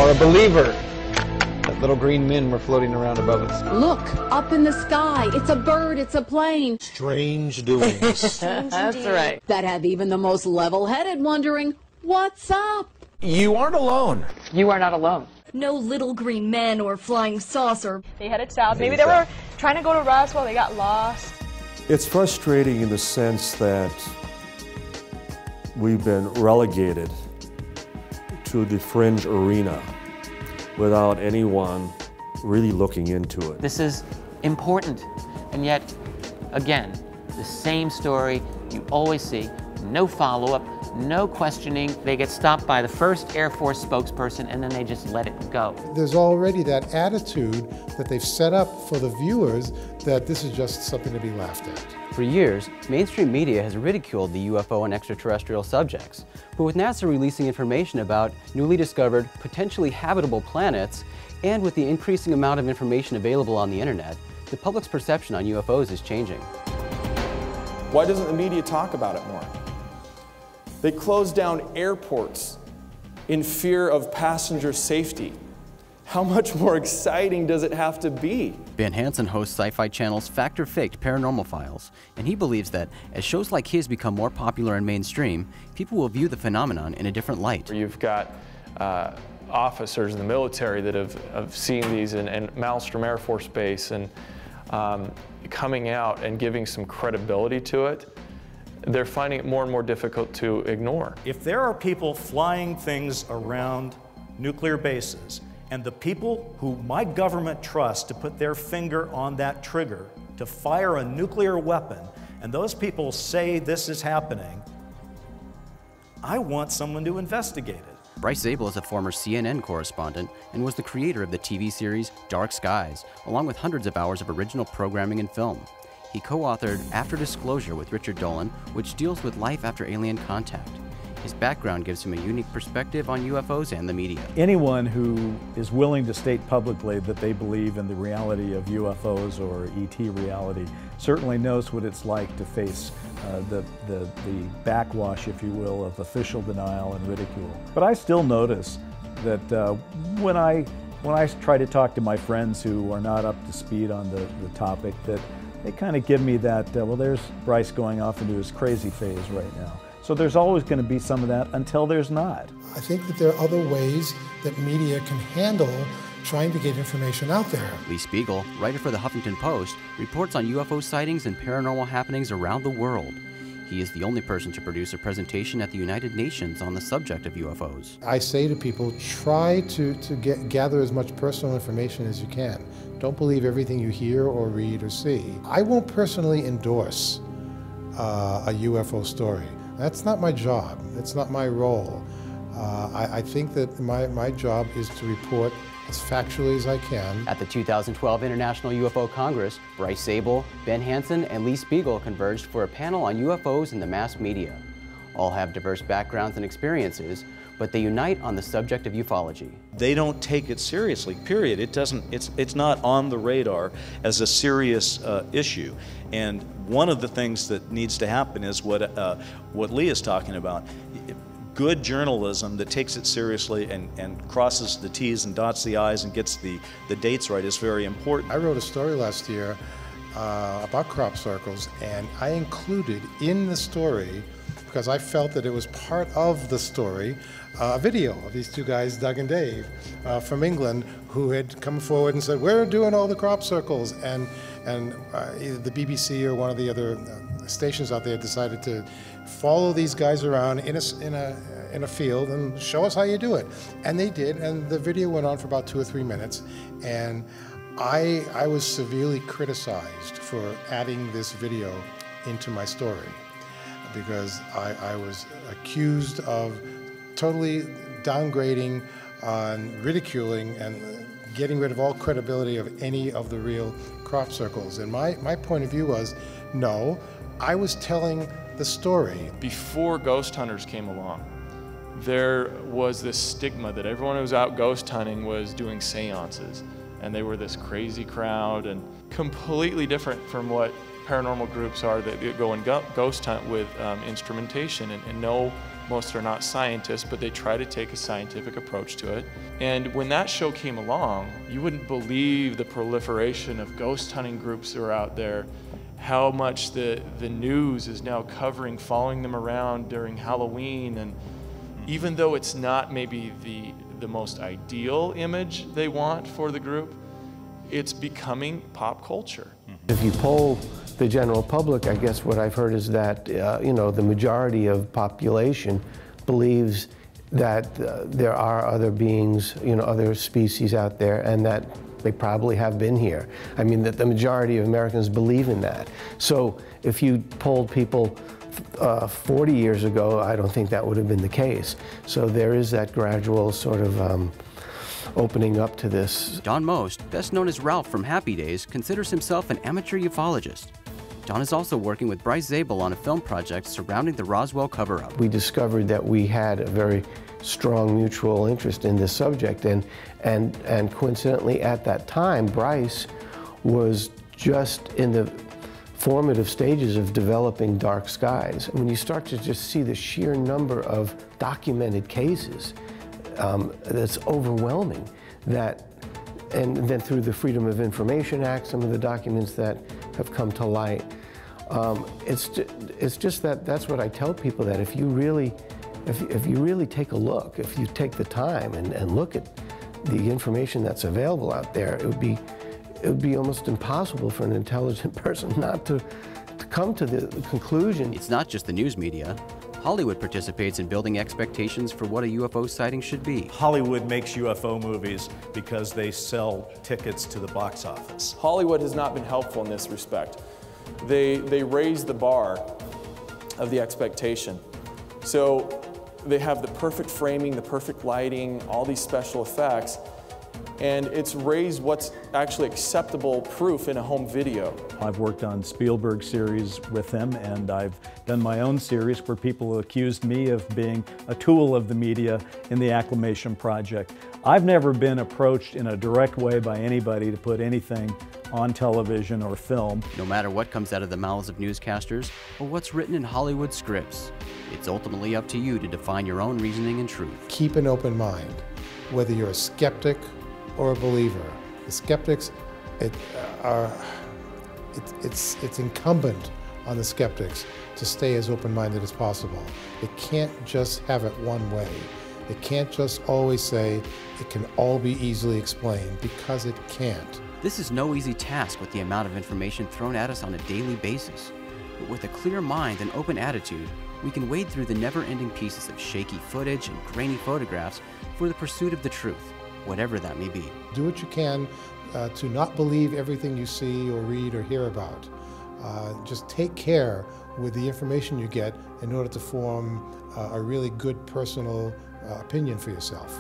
or a believer that little green men were floating around above us. Look, up in the sky. It's a bird, it's a plane. Strange doings. That's right. That have even the most level-headed wondering, what's up? You aren't alone. You are not alone. No little green men or flying saucer. They headed south. Maybe they were trying to go to Roswell. They got lost. It's frustrating in the sense that we've been relegated to the fringe arena without anyone really looking into it. This is important, and yet, again, the same story you always see. No follow-up, no questioning. They get stopped by the first Air Force spokesperson, and then they just let it go. There's already that attitude that they've set up for the viewers that this is just something to be laughed at. For years, mainstream media has ridiculed the UFO and extraterrestrial subjects. But with NASA releasing information about newly discovered, potentially habitable planets, and with the increasing amount of information available on the internet, the public's perception on UFOs is changing. Why doesn't the media talk about it more? They close down airports in fear of passenger safety. How much more exciting does it have to be? Ben Hansen hosts SyFy channel's Fact or Faked Paranormal Files, and he believes that as shows like his become more popular and mainstream, people will view the phenomenon in a different light. You've got officers in the military that have seen these in Malmstrom Air Force Base and coming out and giving some credibility to it. They're finding it more and more difficult to ignore. If there are people flying things around nuclear bases, and the people who my government trusts to put their finger on that trigger to fire a nuclear weapon, and those people say this is happening, I want someone to investigate it. Bryce Zabel is a former CNN correspondent and was the creator of the TV series Dark Skies, along with hundreds of hours of original programming and film. He co-authored After Disclosure with Richard Dolan, which deals with life after alien contact. His background gives him a unique perspective on UFOs and the media. Anyone who is willing to state publicly that they believe in the reality of UFOs or ET reality certainly knows what it's like to face the backwash, if you will, of official denial and ridicule. But I still notice that when I try to talk to my friends who are not up to speed on the topic, that they kind of give me that, well, there's Bryce going off into his crazy phase right now. So there's always going to be some of that until there's not. I think that there are other ways that media can handle trying to get information out there. Lee Speigel, writer for the Huffington Post, reports on UFO sightings and paranormal happenings around the world. He is the only person to produce a presentation at the United Nations on the subject of UFOs. I say to people, try to gather as much personal information as you can. Don't believe everything you hear or read or see. I won't personally endorse a UFO story. That's not my job. That's not my role. I think that my job is to report as factually as I can. At the 2012 International UFO Congress, Bryce Zabel, Ben Hansen, and Lee Speigel converged for a panel on UFOs in the mass media. All have diverse backgrounds and experiences, but they unite on the subject of ufology. They don't take it seriously, period. It's not on the radar as a serious issue. And one of the things that needs to happen is what Lee is talking about. Good journalism that takes it seriously and crosses the T's and dots the I's and gets the dates right is very important. I wrote a story last year about crop circles, and I included in the story, because I felt that it was part of the story, a video of these two guys, Doug and Dave, from England, who had come forward and said, we're doing all the crop circles, and either the BBC or one of the other stations out there decided to follow these guys around in a field and show us how you do it. And they did, and the video went on for about 2 or 3 minutes, and I was severely criticized for adding this video into my story, because I was accused of totally downgrading, ridiculing, and getting rid of all credibility of any of the real crop circles. And my point of view was, no, I was telling the story. Before ghost hunters came along, there was this stigma that everyone who was out ghost hunting was doing seances, and they were this crazy crowd, and completely different from what paranormal groups are that go and ghost hunt with instrumentation and no Most are not scientists, but they try to take a scientific approach to it. And when that show came along, you wouldn't believe the proliferation of ghost hunting groups that are out there, how much the news is now covering, following them around during Halloween. And even though it's not maybe the most ideal image they want for the group, it's becoming pop culture. If you poll the general public, I guess what I've heard is that, you know, the majority of population believes that there are other beings, you know, other species out there, and that they probably have been here. I mean, that the majority of Americans believe in that. So if you polled people 40 years ago, I don't think that would have been the case. So there is that gradual sort of opening up to this. Don Most, best known as Ralph from Happy Days, considers himself an amateur ufologist. Don is also working with Bryce Zabel on a film project surrounding the Roswell cover-up. We discovered that we had a very strong mutual interest in this subject, and coincidentally at that time, Bryce was just in the formative stages of developing Dark Skies. And when you start to just see the sheer number of documented cases, that's overwhelming. And then through the Freedom of Information Act, some of the documents that have come to light, it's just that's what I tell people, that if you really take a look, if you take the time and look at the information that's available out there, it would be almost impossible for an intelligent person not to come to the conclusion. It's not just the news media. Hollywood participates in building expectations for what a UFO sighting should be. Hollywood makes UFO movies because they sell tickets to the box office. Hollywood has not been helpful in this respect. They raise the bar of the expectation. So they have the perfect framing, the perfect lighting, all these special effects, and it's raised what's actually acceptable proof in a home video. I've worked on Spielberg series with him, and I've done my own series where people accused me of being a tool of the media in the Acclimation Project. I've never been approached in a direct way by anybody to put anything on television or film. No matter what comes out of the mouths of newscasters or what's written in Hollywood scripts, it's ultimately up to you to define your own reasoning and truth. Keep an open mind, whether you're a skeptic or a believer. The skeptics, it's incumbent on the skeptics to stay as open-minded as possible. They can't just have it one way. They can't just always say it can all be easily explained, because it can't. This is no easy task with the amount of information thrown at us on a daily basis. But with a clear mind and open attitude, we can wade through the never-ending pieces of shaky footage and grainy photographs for the pursuit of the truth, whatever that may be. Do what you can to not believe everything you see or read or hear about. Just take care with the information you get in order to form a really good personal opinion for yourself.